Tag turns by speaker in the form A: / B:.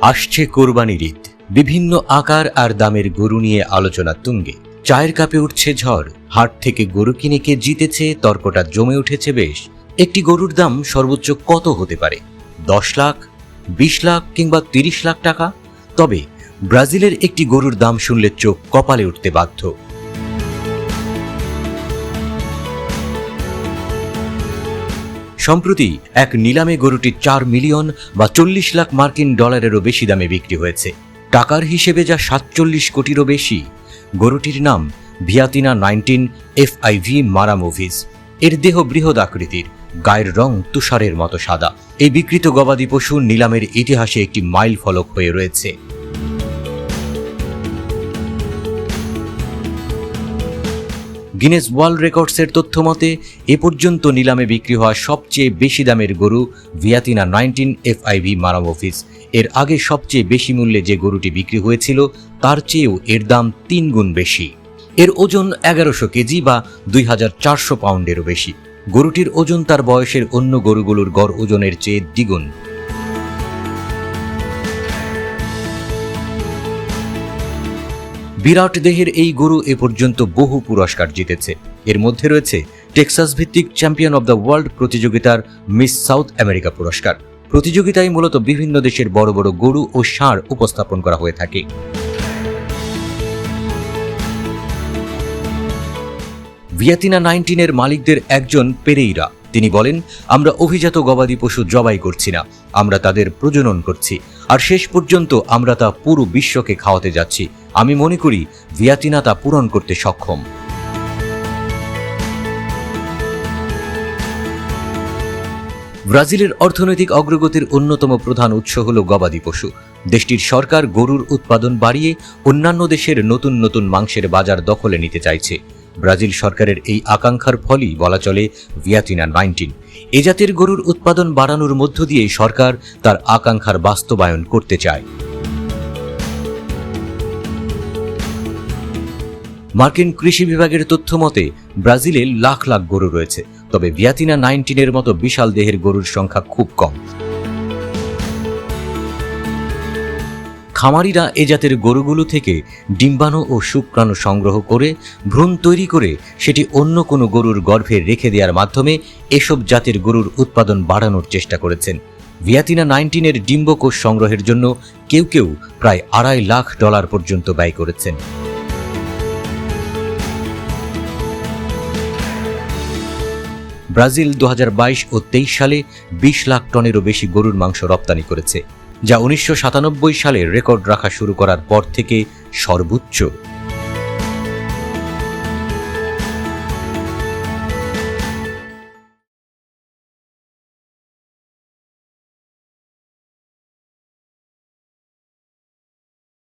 A: আসছে কোরবানির ঈদ। বিভিন্ন আকার আর দামের গরু নিয়ে আলোচনা তুঙ্গে। চায়ের কাপে উঠছে ঝড়। হাট থেকে গরু কিনে কে জিতেছে, তর্কটা জমে উঠেছে বেশ। একটি গরুর দাম সর্বোচ্চ কত হতে পারে? 10 লাখ, 20 লাখ কিংবা 30 লাখ টাকা? তবে ব্রাজিলের একটি গরুর দাম শুনলে চোখ কপালে উঠতে বাধ্য। সম্প্রতি এক নিলামে গরুটি 4 মিলিয়ন বা 40 লাখ মার্কিন ডলারেরও বেশি দামে বিক্রি হয়েছে। টাকার হিসেবে যা 47 কোটিরও বেশি। গরুটির নাম ভিয়াতিনা 19 FIV মারামোভিস। এর দেহ বৃহৎ আকৃতির, গায়ের রং তুষারের মতো সাদা। এই বিক্রিত গবাদি পশু নিলামের ইতিহাসে একটি মাইল ফলক হয়ে রয়েছে। গিনেস ওয়ার্ল্ড রেকর্ডসের তথ্য মতে এ পর্যন্ত নিলামে বিক্রি হওয়া সবচেয়ে বেশি দামের গরু ভিয়াতিনা 19 FIV মারামোভিস। এর আগে সবচেয়ে বেশি মূল্যে যে গরুটি বিক্রি হয়েছিল তার চেয়েও এর দাম 3 গুণ বেশি। এর ওজন 1100 কেজি বা 2400 পাউন্ডেরও বেশি। গরুটির ওজন তার বয়সের অন্য গরুগুলোর গড় ওজনের চেয়ে দ্বিগুণ। বিরাট দেহের এই গরু এ পর্যন্ত বহু পুরস্কার জিতেছে। এর মধ্যে রয়েছে টেক্সাস ভিত্তিক চ্যাম্পিয়ন অব দ্য ওয়ার্ল্ড প্রতিযোগিতার মিস সাউথ আমেরিকা পুরস্কার। প্রতিযোগিতায় মূলত বিভিন্ন দেশের বড় বড় গরু ও ষাঁড় উপস্থাপন করা হয়ে থাকে। ভিয়াতিনা 19 এর মালিকদের একজন পেরেইরা। তিনি বলেন, আমরা অভিজাত গবাদি পশু জবাই করছি না, আমরা তাদের প্রজনন করছি, আর শেষ পর্যন্ত আমরা তা পুরো বিশ্বকে খাওয়াতে যাচ্ছি। আমি মনে করি ভিয়াতিনা তা পূরণ করতে সক্ষম। ব্রাজিলের অর্থনৈতিক অগ্রগতির অন্যতম প্রধান উৎস হল গবাদি পশু। দেশটির সরকার গরুর উৎপাদন বাড়িয়ে অন্যান্য দেশের নতুন নতুন মাংসের বাজার দখলে নিতে চাইছে। ব্রাজিল সরকারের এই আকাঙ্ক্ষার ফলই বলা চলে ভিয়াতিনা 19। এ জাতের গরুর উৎপাদন বাড়ানোর মধ্য দিয়ে সরকার তার আকাঙ্ক্ষার বাস্তবায়ন করতে চায়। মার্কিন কৃষি বিভাগের তথ্য মতে ব্রাজিলে লাখ লাখ গরু রয়েছে, তবে ভিয়াতিনা 19 এর মতো বিশাল দেহের গরুর সংখ্যা খুব কম। খামারিরা এ জাতের গরুগুলো থেকে ডিম্বাণু ও শুক্রাণু সংগ্রহ করে ভ্রূণ তৈরি করে সেটি অন্য কোনো গরুর গর্ভে রেখে দেওয়ার মাধ্যমে এসব জাতের গরুর উৎপাদন বাড়ানোর চেষ্টা করেছেন। ভিয়াতিনা 19 এর ডিম্বকোষ সংগ্রহের জন্য কেউ কেউ প্রায় $2.5 লাখ পর্যন্ত ব্যয় করেছেন। ব্রাজিল 2022 ও 23 সালে 20 লাখ টনেরও বেশি গরুর মাংস রপ্তানি করেছে, যা 1997 সালে রেকর্ড রাখা শুরু করার পর থেকে সর্বোচ্চ।